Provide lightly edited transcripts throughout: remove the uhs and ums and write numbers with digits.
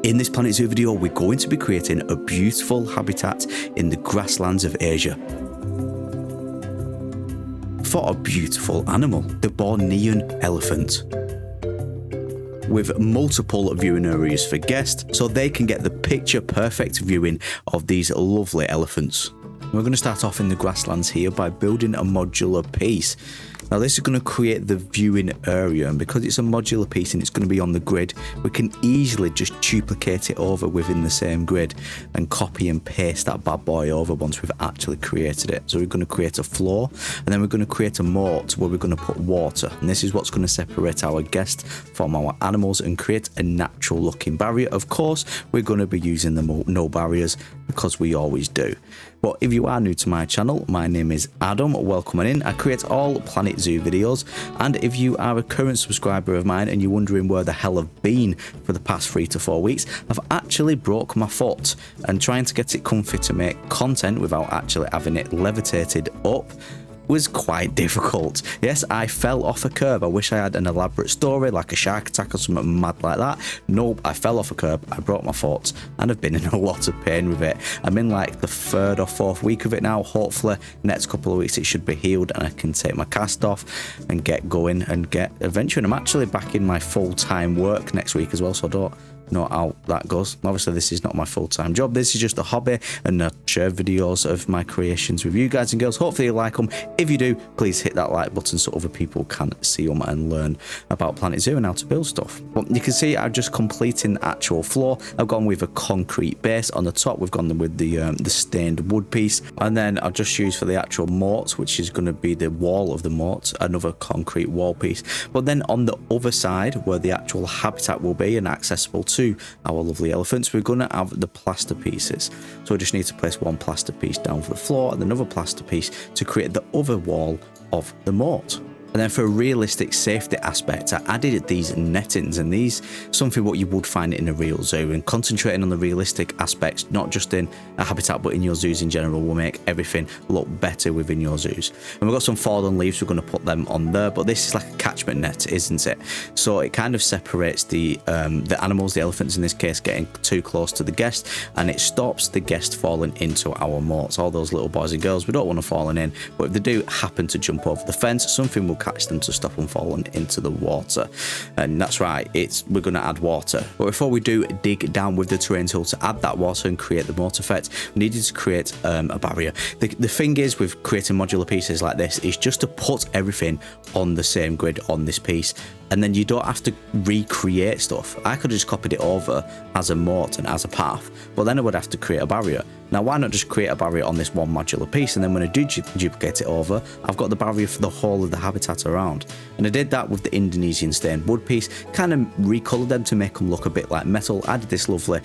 In this Planet Zoo video, we're going to be creating a beautiful habitat in the grasslands of Asia for a beautiful animal, the Bornean elephant, with multiple viewing areas for guests so they can get the picture perfect viewing of these lovely elephants. We're going to start off in the grasslands here by building a modular piece. Now this is going to create the viewing area, and because it's a modular piece and it's going to be on the grid, we can easily just duplicate it over within the same grid and copy and paste that bad boy over once we've actually created it. So we're going to create a floor, and then we're going to create a moat where we're going to put water, and this is what's going to separate our guests from our animals and create a natural looking barrier. Of course, we're going to be using the no barriers because we always do. But if you are new to my channel, my name is Adam, welcome in. I create all Planet Zoo videos, and if you are a current subscriber of mine and you're wondering where the hell I've been for the past 3 to 4 weeks, I've actually broke my foot, and trying to get it comfy to make content without actually having it levitated up was quite difficult. Yes, I fell off a curb. I wish I had an elaborate story like a shark attack or something mad like that. Nope, I fell off a curb, I broke my foot, and I've been in a lot of pain with it. I'm in like the 3rd or 4th week of it now. Hopefully next couple of weeks it should be healed and I can take my cast off and get going and get adventuring. I'm actually back in my full-time work next week as well, so I don't know how that goes. Obviously this is not my full-time job, this is just a hobby, and I share videos of my creations with you guys and girls. Hopefully you like them. If you do, please hit that like button so other people can see them and learn about Planet Zoo and how to build stuff. But you can see I'm just completing the actual floor. I've gone with a concrete base on the top, we've gone with the stained wood piece, and then I've just used for the actual moat, which is going to be the wall of the moat, another concrete wall piece. But then on the other side where the actual habitat will be and accessible to our lovely elephants, we're going to have the plaster pieces. So we just need to place one plaster piece down for the floor and another plaster piece to create the other wall of the moat. And then for a realistic safety aspect, I added these nettings, and these something what you would find in a real zoo, and concentrating on the realistic aspects, not just in a habitat but in your zoos in general, will make everything look better within your zoos. And we've got some fallen leaves, we're going to put them on there, but this is like a catchment net, isn't it? So it kind of separates the animals, the elephants in this case, getting too close to the guest, and it stops the guest falling into our moats. All those little boys and girls, we don't want to fall in, but if they do happen to jump over the fence, something will catch them to stop them falling into the water. And that's right, we're going to add water. But before we do dig down with the terrain tool to add that water and create the moat effect, we needed to create a barrier. The thing is with creating modular pieces like this is just to put everything on the same grid on this piece, and then you don't have to recreate stuff. I could have just copied it over as a moat and as a path, but then I would have to create a barrier. Now why not just create a barrier on this one modular piece, and then when I do duplicate it over, I've got the barrier for the whole of the habitat around. And I did that with the Indonesian stained wood piece, kind of recolored them to make them look a bit like metal. Added this lovely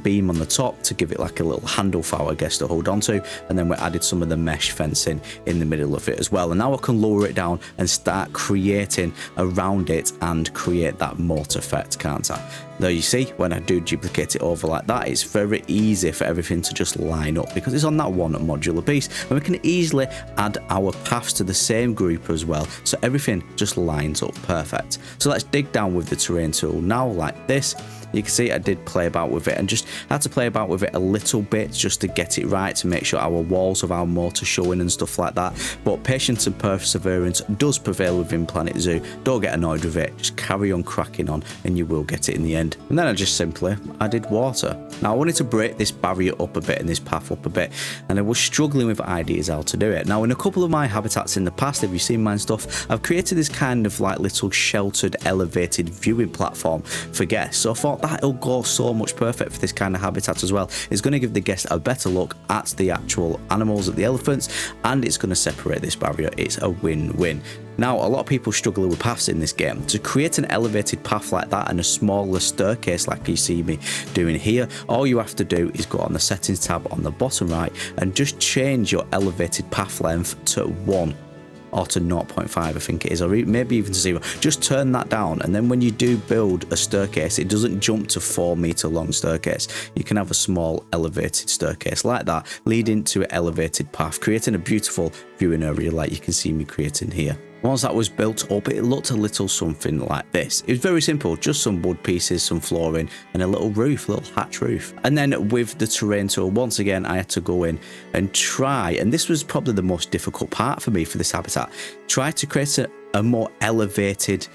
beam on the top to give it like a little handle for our guest to hold on to, and then we added some of the mesh fencing in the middle of it as well. And now I can lower it down and start creating around it and create that moat effect, can't I? Now you see, when I do duplicate it over like that, it's very easy for everything to just line up because it's on that one modular piece, and we can easily add our paths to the same group as well, so everything just lines up perfect. So let's dig down with the terrain tool now like this. You can see I did play about with it and just had to play about with it a little bit just to get it right, to make sure our walls of our moat are showing and stuff like that. But patience and perseverance does prevail within Planet Zoo. Don't get annoyed with it, just carry on cracking on and you will get it in the end. And then I just simply added water. Now I wanted to break this barrier up a bit and this path up a bit, and I was struggling with ideas how to do it. Now in a couple of my habitats in the past, if you've seen mine stuff, I've created this kind of like little sheltered elevated viewing platform for guests. So I thought that'll go so much perfect for this kind of habitat as well. It's going to give the guest a better look at the actual animals, at the elephants, and it's going to separate this barrier. It's a win-win. Now, a lot of people struggle with paths in this game. To create an elevated path like that and a smaller staircase like you see me doing here, all you have to do is go on the settings tab on the bottom right and just change your elevated path length to 1. Or to 0.5, I think it is, or maybe even to 0. Just turn that down, and then when you do build a staircase, it doesn't jump to 4-meter long staircase. You can have a small elevated staircase like that, leading to an elevated path, creating a beautiful viewing area like you can see me creating here. Once that was built up, it looked a little something like this. It was very simple, just some wood pieces, some flooring, and a little roof, a little hatch roof. And then with the terrain tool, once again, I had to go in and try, and this was probably the most difficult part for me for this habitat, try to create a more elevated,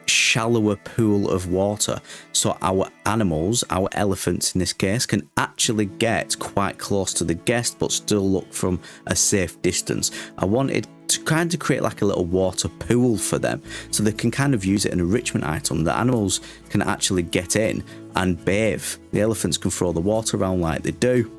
shallower pool of water, so our animals, our elephants in this case, can actually get quite close to the guest but still look from a safe distance. I wanted to kind of create like a little water pool for them, so they can kind of use it as an enrichment item. The animals can actually get in and bathe. The elephants can throw the water around like they do.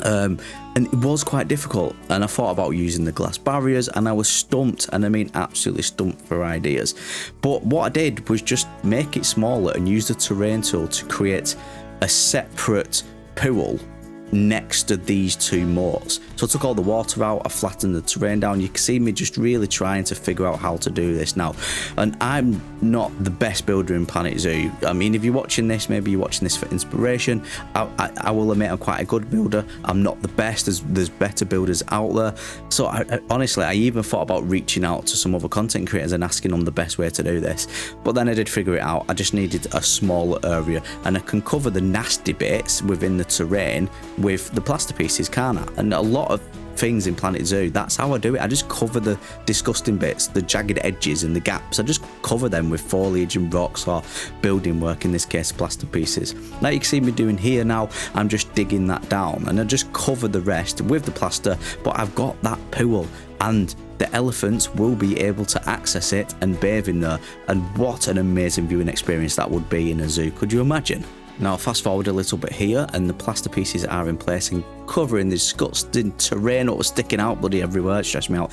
And it was quite difficult, and I thought about using the glass barriers, and I was stumped, and I mean absolutely stumped for ideas. But what I did was just make it smaller and use the terrain tool to create a separate pool next to these two moats. So I took all the water out, I flattened the terrain down. You can see me just really trying to figure out how to do this now, and I'm not the best builder in Planet Zoo. I mean, if you're watching this, maybe you're watching this for inspiration. I will admit I'm quite a good builder. I'm not the best. There's better builders out there. So honestly, I even thought about reaching out to some other content creators and asking them the best way to do this, but then I did figure it out. I just needed a smaller area, and I can cover the nasty bits within the terrain with the plaster pieces, can't I? And a lot of things in Planet Zoo, that's how I do it. I just cover the disgusting bits, the jagged edges and the gaps. I just cover them with foliage and rocks, or building work, in this case plaster pieces. Like you can see me doing here now, I'm just digging that down, and I just cover the rest with the plaster, but I've got that pool, and the elephants will be able to access it and bathe in there. And what an amazing viewing experience that would be in a zoo. Could you imagine? Now fast forward a little bit here, and the plaster pieces are in place and covering the disgusting terrain that was sticking out bloody everywhere. It stressed me out.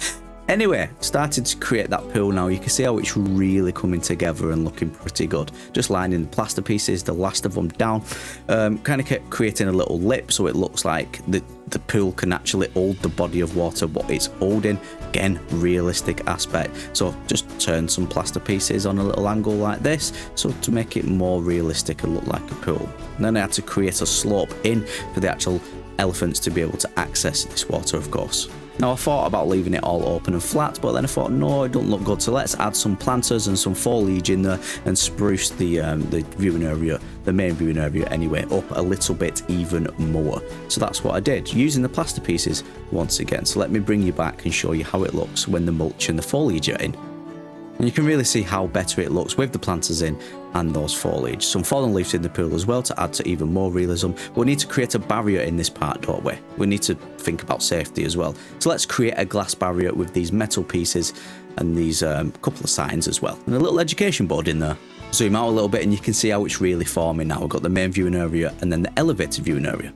Anyway, started to create that pool now. You can see how it's really coming together and looking pretty good. Just lining the plaster pieces, the last of them down. Kind of kept creating a little lip so it looks like the pool can actually hold the body of water what it's holding. Again, realistic aspect. So just turn some plaster pieces on a little angle like this, so to make it more realistic and look like a pool. And then I had to create a slope in for the actual elephants to be able to access this water, of course. Now I thought about leaving it all open and flat, but then I thought no, it don't look good, so let's add some planters and some foliage in there and spruce the viewing area, the main viewing area anyway, up a little bit even more. So that's what I did, using the plaster pieces once again. So let me bring you back and show you how it looks when the mulch and the foliage are in. And you can really see how better it looks with the planters in and those foliage. Some fallen leaves in the pool as well to add to even more realism. We need to create a barrier in this part, don't we? We need to think about safety as well. So let's create a glass barrier with these metal pieces and these couple of signs as well. And a little education board in there. Zoom out a little bit and you can see how it's really forming now. We've got the main viewing area and then the elevated viewing area.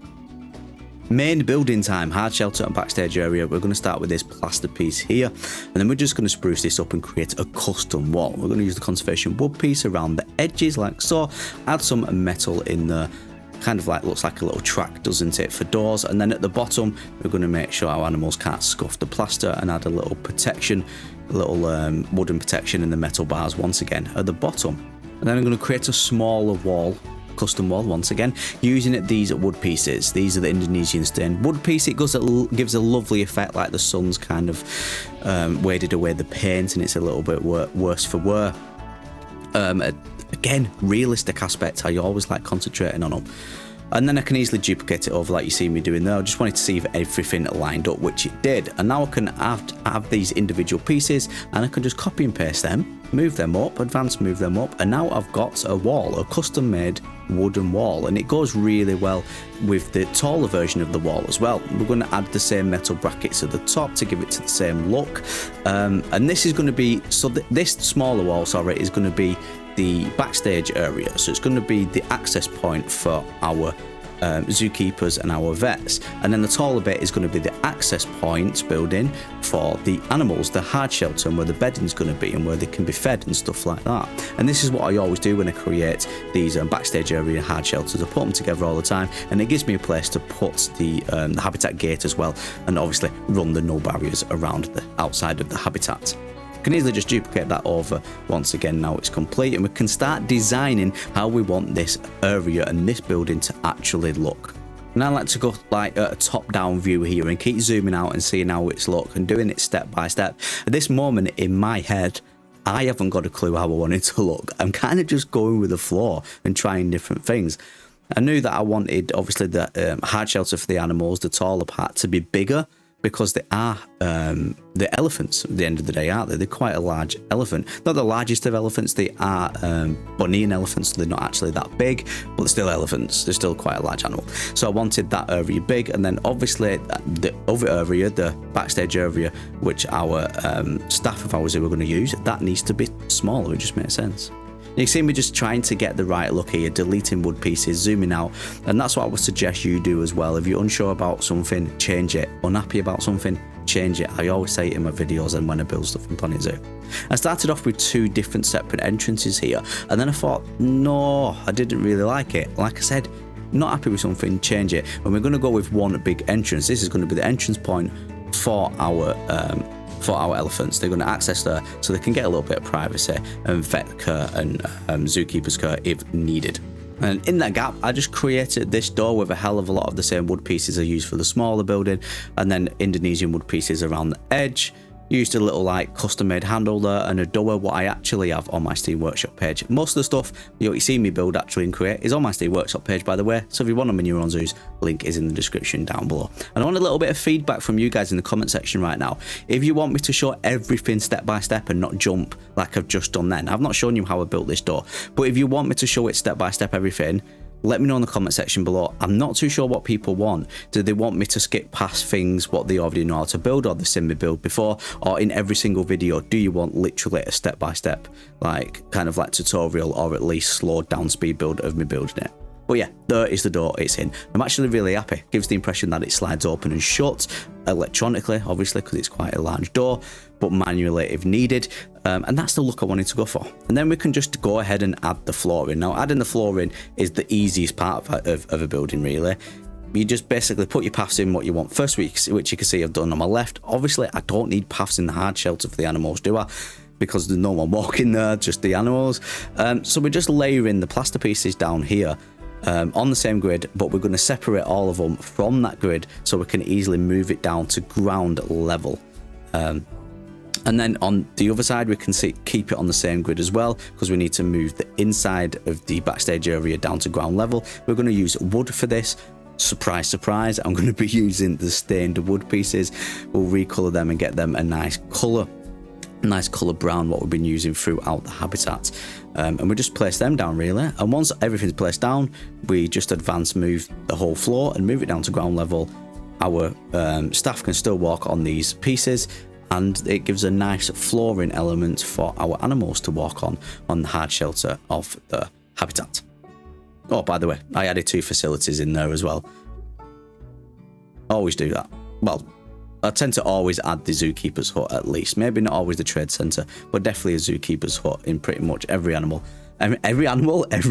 Main building time, hard shelter and backstage area. We're going to start with this plaster piece here, and then we're just going to spruce this up and create a custom wall. We're going to use the conservation wood piece around the edges like so, add some metal in there, kind of like looks like a little track, doesn't it, for doors. And then at the bottom we're going to make sure our animals can't scuff the plaster and add a little protection, a little wooden protection in the metal bars once again at the bottom. And then I'm going to create a smaller wall, custom wall once again, using these wood pieces. These are the Indonesian stained wood piece. It gives a lovely effect, like the sun's kind of waded away the paint and it's a little bit worse for wear. Again, realistic aspect, I always like concentrating on them. And then I can easily duplicate it over like you see me doing there. I just wanted to see if everything lined up, which it did. And now I can have these individual pieces and I can just copy and paste them, move them up, advance, move them up. And now I've got a wall, a custom made wooden wall. And it goes really well with the taller version of the wall as well. We're going to add the same metal brackets at the top to give it to the same look. And this is going to be, so this smaller wall, sorry, is going to be the backstage area, so it's going to be the access point for our zookeepers and our vets, and then the taller bit is going to be the access point building for the animals, the hard shelter, and where the bedding is going to be and where they can be fed and stuff like that. And this is what I always do when I create these backstage area hard shelters. I put them together all the time, and it gives me a place to put the habitat gate as well, and obviously run the no barriers around the outside of the habitat. Can easily just duplicate that over once again. Now it's complete, and we can start designing how we want this area and this building to actually look. And I like to go like at a top-down view here and keep zooming out and seeing how it's look and doing it step by step. At this moment in my head, I haven't got a clue how I want it to look. I'm kind of just going with the flow and trying different things. I knew that I wanted, obviously, the hard shelter for the animals, the taller part, to be bigger, because they are the elephants at the end of the day, aren't they? They're quite a large elephant. Not the largest of elephants, they are Bornean elephants, so they're not actually that big, but they're still elephants. They're still quite a large animal. So I wanted that area big, and then obviously the other area, the backstage area, which our staff of ours who we're going to use, that needs to be smaller. It just makes sense. You see me just trying to get the right look here, deleting wood pieces, zooming out, and that's what I would suggest you do as well. If you're unsure about something, change it. Unhappy about something, change it. I always say it in my videos and when I build stuff in Planet Zoo. I started off with 2 different separate entrances here, and then I thought, no, I didn't really like it. Like I said, not happy with something, change it. And we're going to go with one big entrance. This is going to be the entrance point for our elephants. They're going to access there so they can get a little bit of privacy and vet care and zookeeper's care if needed. And in that gap, I just created this door with a hell of a lot of the same wood pieces I used for the smaller building, and then Indonesian wood pieces around the edge. Used a little like custom made handle there and a door, what I actually have on my Steam Workshop page. Most of the stuff you see me build actually and create is on my Steam Workshop page, by the way. So if you want them and you're on zoos, link is in the description down below. And I want a little bit of feedback from you guys in the comment section right now. If you want me to show everything step by step and not jump like I've just done then. I've not shown you how I built this door, but if you want me to show it step by step everything, let me know in the comment section below. I'm not too sure what people want. Do they want me to skip past things what they already know how to build, or they've seen me build before, or in every single video do you want literally a step-by-step like kind of like tutorial, or at least slowed down speed build of me building it? But yeah, there is the door it's in. I'm actually really happy. Gives the impression that it slides open and shut electronically, obviously, because it's quite a large door, but manually if needed. And that's the look I wanted to go for. And then we can just go ahead and add the flooring. Now, adding the flooring is the easiest part of a building, really. You just basically put your paths in what you want first, which you can see I've done on my left. Obviously, I don't need paths in the hard shelter for the animals, do I? Because there's no one walking there, just the animals. So we're just layering the plaster pieces down here. On the same grid, but we're going to separate all of them from that grid so we can easily move it down to ground level. And then on the other side we can keep it on the same grid as well, because we need to move the inside of the backstage area down to ground level. We're going to use wood for this. Surprise, surprise, I'm going to be using the stained wood pieces. We'll recolor them and get them a nice color brown, what we've been using throughout the habitat. And we just place them down really, and once everything's placed down, we just move the whole floor and move it down to ground level. Our staff can still walk on these pieces, and it gives a nice flooring element for our animals to walk on the hard shelter of the habitat. Oh, by the way, I added 2 facilities in there as well. Always do that. Well, I tend to always add the zookeeper's hut at least. Maybe not always the trade centre, but definitely a zookeeper's hut in pretty much every animal. Every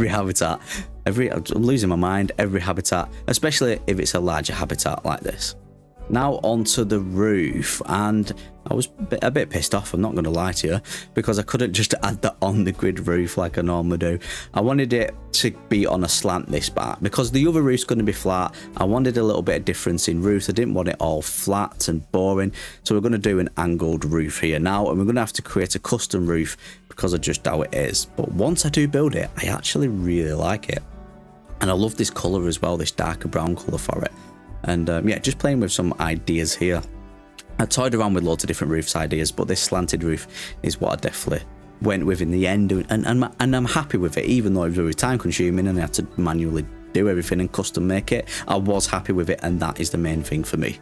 habitat. I'm losing my mind. Every habitat, especially if it's a larger habitat like this. Now onto the roof, and I was a bit pissed off, I'm not going to lie to you, because I couldn't just add that on the grid roof like I normally do. I wanted it to be on a slant this part, because the other roof's going to be flat. I wanted a little bit of difference in roofs. I didn't want it all flat and boring, so we're going to do an angled roof here now, and we're going to have to create a custom roof because of just how it is. But once I do build it, I actually really like it, and I love this colour as well, this darker brown colour for it. And yeah, just playing with some ideas here. I toyed around with loads of different roofs ideas, but this slanted roof is what I definitely went with in the end, and I'm happy with it, even though it was very time consuming and I had to manually do everything and custom make it. I was happy with it, and that is the main thing for me.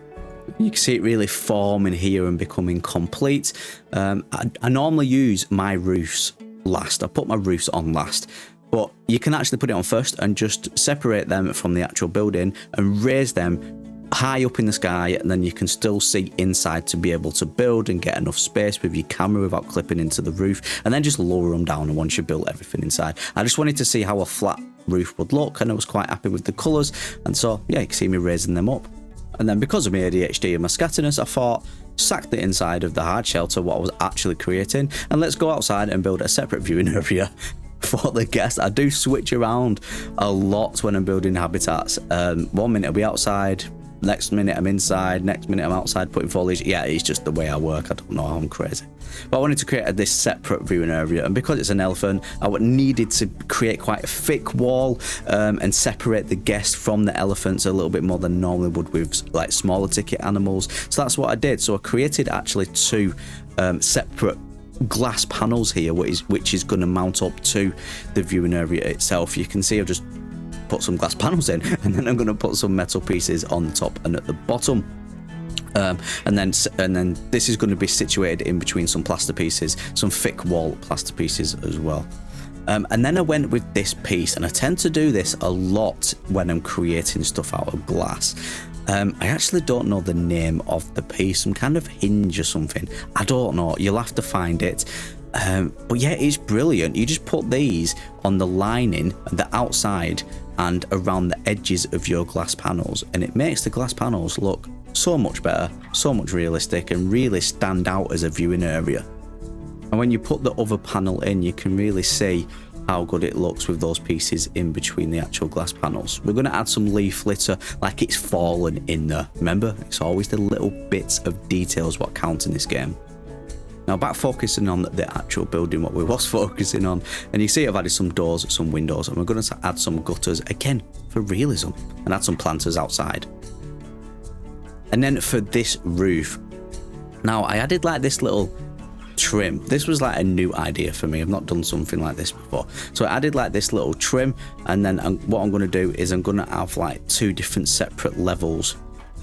You can see it really forming here and becoming complete. I normally use my roofs last. I put my roofs on last, but you can actually put it on first and just separate them from the actual building and raise them high up in the sky, and then you can still see inside to be able to build and get enough space with your camera without clipping into the roof, and then just lower them down once you built everything inside. I just wanted to see how a flat roof would look, and I was quite happy with the colours, and so yeah, you can see me raising them up. And then because of my ADHD and my scatterness, I thought, sack the inside of the hard shelter, what I was actually creating, and let's go outside and build a separate viewing area for the guest. I do switch around a lot when I'm building habitats. 1 minute I'll be outside, next minute I'm inside, next minute I'm outside putting foliage. Yeah, it's just the way I work. I don't know how I'm crazy. But I wanted to create this separate viewing area, and because it's an elephant, I needed to create quite a thick wall and separate the guest from the elephants a little bit more than normally would with like smaller ticket animals. So that's what I did. So I created actually 2 separate glass panels here, which is going to mount up to the viewing area itself. You can see I've just put some glass panels in, and then I'm going to put some metal pieces on the top and at the bottom. And then this is going to be situated in between some plaster pieces, some thick wall plaster pieces as well. And then I went with this piece, and I tend to do this a lot when I'm creating stuff out of glass. I actually don't know the name of the piece, some kind of hinge or something. I don't know, you'll have to find it. But yeah, it's brilliant. You just put these on the lining, the outside and around the edges of your glass panels, and it makes the glass panels look so much better, so much realistic, and really stand out as a viewing area. And when you put the other panel in, you can really see how good it looks with those pieces in between the actual glass panels. We're going to add some leaf litter like it's fallen in there. Remember, it's always the little bits of details what count in this game. Now back focusing on the actual building, what we was focusing on, and you see I've added some doors, some windows, and we're going to add some gutters again for realism, and add some planters outside. And then for this roof, now I added like this little trim. This was like a new idea for me. I've not done something like this before. So I added like this little trim, and then what I'm going to do is I'm going to have like 2 different separate levels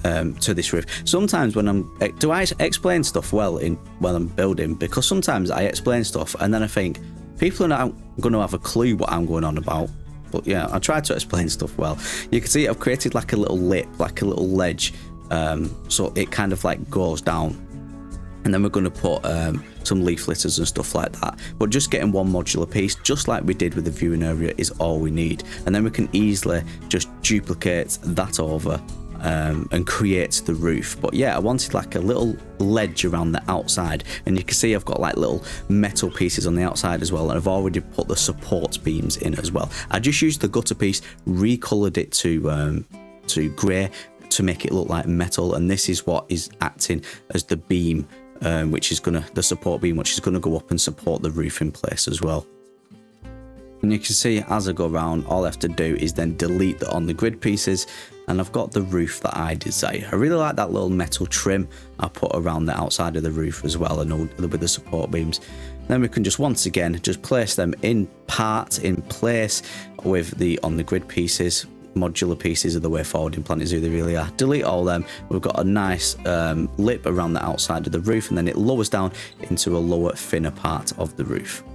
to this roof. Sometimes when do I explain stuff well when I'm building? Because sometimes I explain stuff and then I think people are not going to have a clue what I'm going on about. But yeah, I try to explain stuff well. You can see I've created like a little lip, like a little ledge, so it kind of like goes down. And then we're going to put some leaf litters and stuff like that. But just getting one modular piece, just like we did with the viewing area, is all we need. And then we can easily just duplicate that over and create the roof. But yeah, I wanted like a little ledge around the outside, and you can see I've got like little metal pieces on the outside as well, and I've already put the support beams in as well. I just used the gutter piece, recolored it to grey to make it look like metal, and this is what is acting as the beam, the support beam, which is going to go up and support the roof in place as well. And you can see as I go around, all I have to do is then delete the on the grid pieces, and I've got the roof that I desire. I really like that little metal trim I put around the outside of the roof as well, and with the support beams. Then we can just once again just place them in place with the on the grid pieces. Modular pieces are the way forward in Planet Zoo, they really are. Delete all them. We've got a nice lip around the outside of the roof, and then it lowers down into a lower, thinner part of the roof.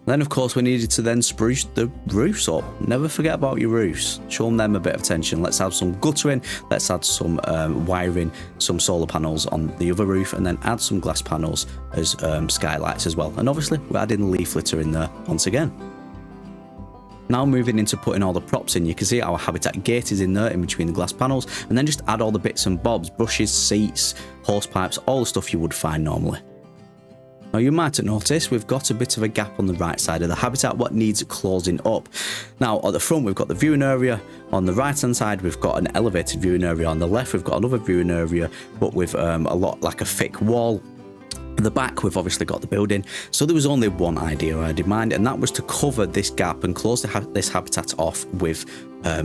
Then of course we needed to then spruce the roofs up. Never forget about your roofs. Show them a bit of attention. Let's add some guttering, let's add some wiring, some solar panels on the other roof, and then add some glass panels as skylights as well. And obviously we're adding leaf litter in there once again. Now moving into putting all the props in, you can see our habitat gate is in there in between the glass panels, and then just add all the bits and bobs, brushes, seats, hose pipes, all the stuff you would find normally. Now you might have noticed we've got a bit of a gap on the right side of the habitat what needs closing up. Now at the front we've got the viewing area, on the right hand side we've got an elevated viewing area, on the left we've got another viewing area but with a lot like a thick wall. At the back we've obviously got the building, so there was only one idea I had in mind, and that was to cover this gap and close this habitat off with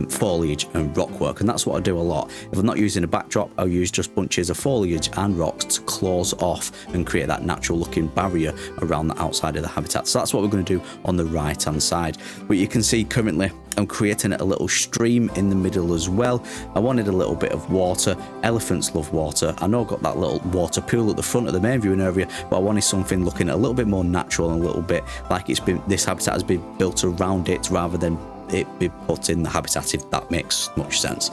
foliage and rock work. And that's what I do a lot. If I'm not using a backdrop, I'll use just bunches of foliage and rocks to close off and create that natural looking barrier around the outside of the habitat. So that's what we're going to do on the right hand side. But you can see currently I'm creating a little stream in the middle as well. I wanted a little bit of water. Elephants love water. I know I've got that little water pool at the front of the main viewing area, but I wanted something looking a little bit more natural and a little bit like this habitat has been built around it rather than it be put in the habitat, if that makes much sense.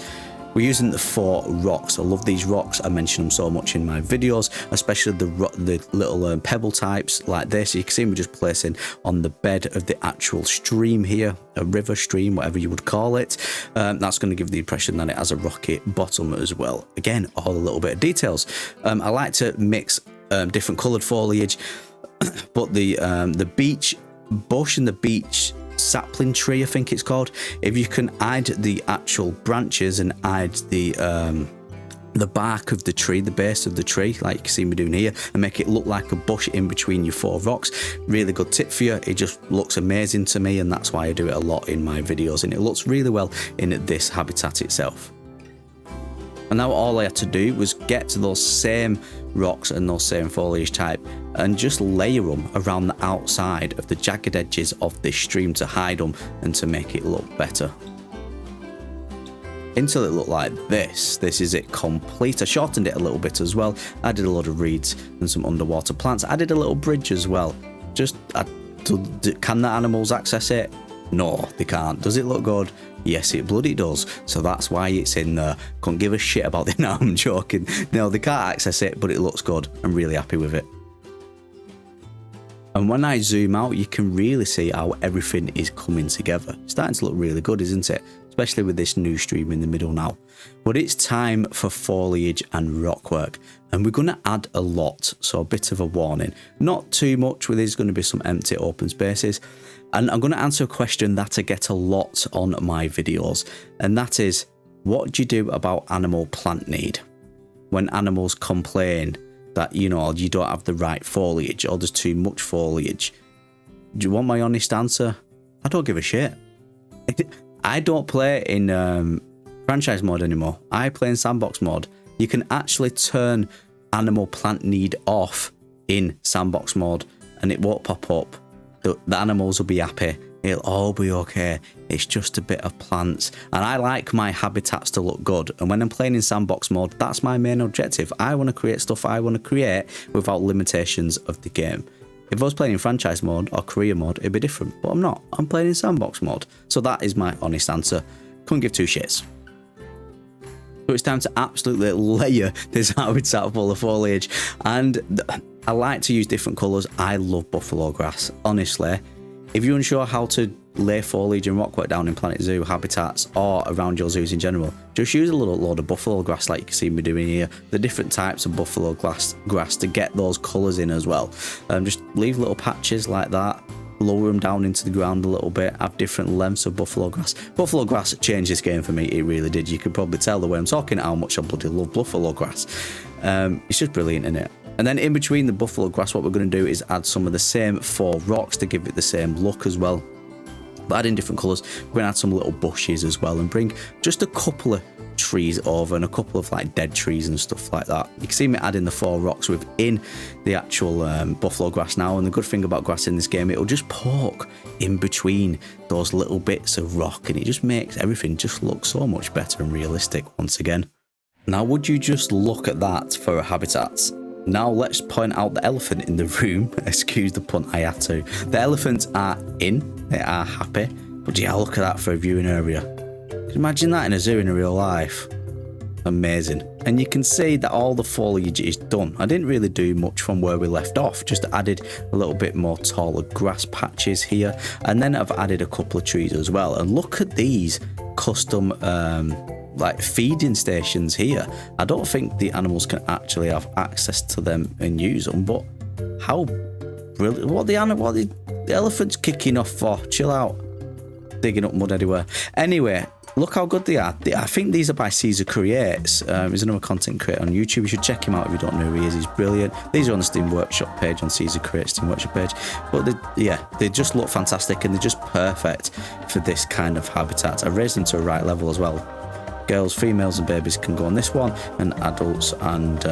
We're using the 4 rocks. I love these rocks. I mention them so much in my videos, especially the little pebble types like this. You can see we're just placing on the bed of the actual stream here, a river stream, whatever you would call it. That's going to give the impression that it has a rocky bottom as well. Again, all a little bit of details. I like to mix different coloured foliage. but the beech bush and the beech sapling tree, I think it's called, if you can hide the actual branches and hide the bark of the tree, the base of the tree, like you can see me doing here, and make it look like a bush in between your 4 rocks. Really good tip for you. It just looks amazing to me, and that's why I do it a lot in my videos, and it looks really well in this habitat itself. And now all I had to do was get to those same rocks and those same foliage type and just layer them around the outside of the jagged edges of this stream to hide them and to make it look better. Until it looked like this. This is it complete. I shortened it a little bit as well. I did a lot of reeds and some underwater plants. I did a little bridge as well. Just, can the animals access it? No, they can't. Does it look good? Yes, it bloody does. So that's why it's in there. Couldn't give a shit about it. No, I'm joking. No, they can't access it, but it looks good. I'm really happy with it. And when I zoom out, you can really see how everything is coming together. It's starting to look really good, isn't it? Especially with this new stream in the middle now. But it's time for foliage and rockwork. And we're going to add a lot, so a bit of a warning. Not too much, where there's going to be some empty open spaces. And I'm going to answer a question that I get a lot on my videos. And that is, what do you do about animal plant need? When animals complain that, you know, you don't have the right foliage or there's too much foliage. Do you want my honest answer? I don't give a shit. I don't play in franchise mode anymore. I play in sandbox mode. You can actually turn animal plant need off in sandbox mode and it won't pop up. The animals will be happy. It'll all be okay. It's just a bit of plants. And I like my habitats to look good. And when I'm playing in sandbox mode, that's my main objective. I want to create stuff I want to create without limitations of the game. If I was playing in franchise mode or career mode, it'd be different. But I'm not. I'm playing in sandbox mode. So that is my honest answer. Couldn't give two shits. So it's time to absolutely layer this habitat full of foliage. And I like to use different colours. I love buffalo grass. Honestly, if you're unsure how to lay foliage and rockwork down in Planet Zoo habitats or around your zoos in general, just use a little load of buffalo grass like you can see me doing here. The different types of buffalo grass to get those colours in as well. Just leave little patches like that. Lower them down into the ground a little bit, have different lengths of buffalo grass. Buffalo grass changed this game for me, it really did. You can probably tell the way I'm talking how much I bloody love buffalo grass. It's just brilliant, isn't it? And then in between the buffalo grass, what we're going to do is add some of the same 4 rocks to give it the same look as well. But add in different colours. We're going to add some little bushes as well and bring just a couple of trees over and a couple of like dead trees and stuff like that. You can see me adding the 4 rocks within the actual buffalo grass now, and the good thing about grass in this game, it'll just poke in between those little bits of rock and it just makes everything just look so much better and realistic once again. Now would you just look at that for a habitat? Now let's point out the elephant in the room. Excuse the pun, I had to. The elephants are in, they are happy, but yeah, look at that for a viewing area. Imagine that in a zoo in real life. Amazing. And you can see that all the foliage is done. I didn't really do much from where we left off, just added a little bit more taller grass patches here, and then I've added a couple of trees as well. And look at these custom like feeding stations here. I don't think the animals can actually have access to them and use them, but how brilliant. What the elephant's kicking off for? Chill out. Digging up mud everywhere. Anyway, look how good they are. I think these are by Caesar Creates. He's another content creator on YouTube. You should check him out if you don't know who he is. He's brilliant. These are on the Steam Workshop page, on Caesar Creates Steam Workshop page. But they just look fantastic and they're just perfect for this kind of habitat. I raised them to a right level as well. Girls, females and babies can go on this one, and adults and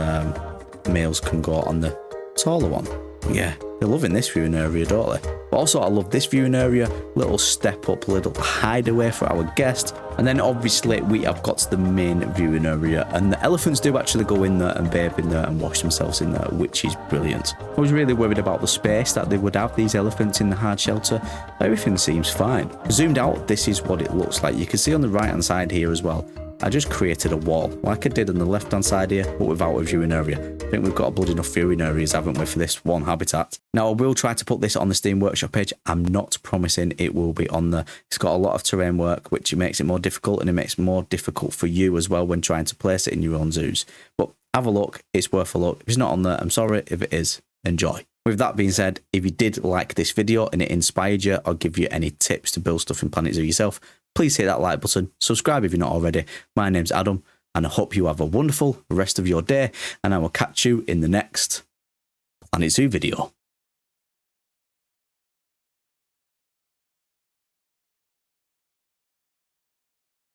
males can go on the taller one. Yeah, they're loving this viewing area, don't they? But also I love this viewing area, little step up, little hideaway for our guest. And then obviously we have got to the main viewing area, and the elephants do actually go in there and bathe in there and wash themselves in there, which is brilliant. I was really worried about the space that they would have, these elephants in the hard shelter. Everything seems fine. Zoomed out, this is what it looks like. You can see on the right hand side here as well, I just created a wall, like I did on the left-hand side here, but without a viewing area. I think we've got a bloody enough viewing areas, haven't we, for this one habitat. Now, I will try to put this on the Steam Workshop page. I'm not promising it will be on there. It's got a lot of terrain work, which makes it more difficult, and it makes it more difficult for you as well when trying to place it in your own zoos. But have a look. It's worth a look. If it's not on there, I'm sorry. If it is, enjoy. With that being said, if you did like this video and it inspired you or give you any tips to build stuff in Planet Zoo yourself, please hit that like button, subscribe if you're not already. My name's Adam, and I hope you have a wonderful rest of your day, and I will catch you in the next Planet Zoo video.